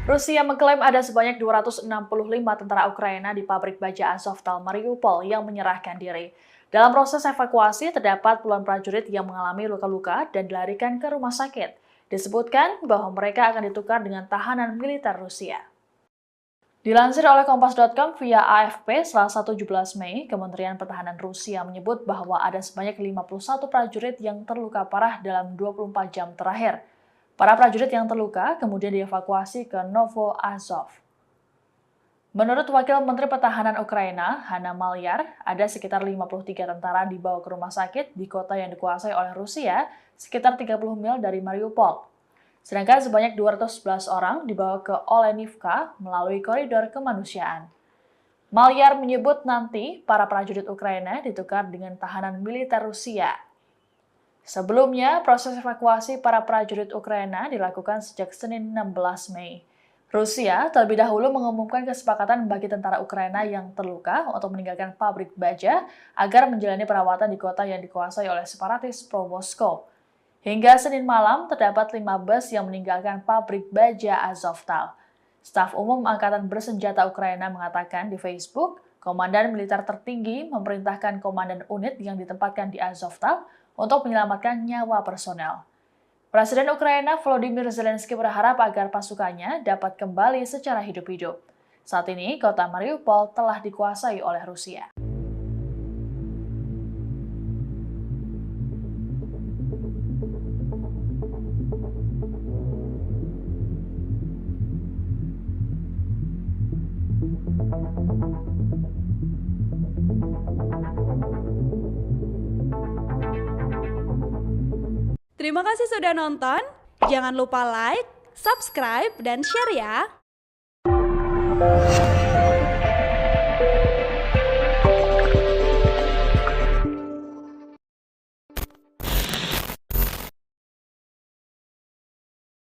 Rusia mengklaim ada sebanyak 265 tentara Ukraina di pabrik baja Azovstal Mariupol yang menyerahkan diri. Dalam proses evakuasi, terdapat puluhan prajurit yang mengalami luka-luka dan dilarikan ke rumah sakit. Disebutkan bahwa mereka akan ditukar dengan tahanan militer Rusia. Dilansir oleh Kompas.com via AFP, Selasa 17 Mei, Kementerian Pertahanan Rusia menyebut bahwa ada sebanyak 51 prajurit yang terluka parah dalam 24 jam terakhir. Para prajurit yang terluka kemudian dievakuasi ke Novo Azov. Menurut Wakil Menteri Pertahanan Ukraina, Hanna Maliar, ada sekitar 53 tentara dibawa ke rumah sakit di kota yang dikuasai oleh Rusia, sekitar 30 mil dari Mariupol. Sedangkan sebanyak 211 orang dibawa ke Olenivka melalui koridor kemanusiaan. Maliar menyebut nanti para prajurit Ukraina ditukar dengan tahanan militer Rusia. Sebelumnya, proses evakuasi para prajurit Ukraina dilakukan sejak Senin 16 Mei. Rusia terlebih dahulu mengumumkan kesepakatan bagi tentara Ukraina yang terluka untuk meninggalkan pabrik baja agar menjalani perawatan di kota yang dikuasai oleh separatis pro-Moskow. Hingga Senin malam, terdapat 5 bus yang meninggalkan pabrik baja Azovstal. Staf Umum Angkatan Bersenjata Ukraina mengatakan di Facebook, Komandan Militer Tertinggi memerintahkan komandan unit yang ditempatkan di Azovstal untuk menyelamatkan nyawa personel. Presiden Ukraina Volodymyr Zelensky berharap agar pasukannya dapat kembali secara hidup-hidup. Saat ini, kota Mariupol telah dikuasai oleh Rusia. Terima kasih sudah nonton. Jangan lupa like, subscribe, dan share ya.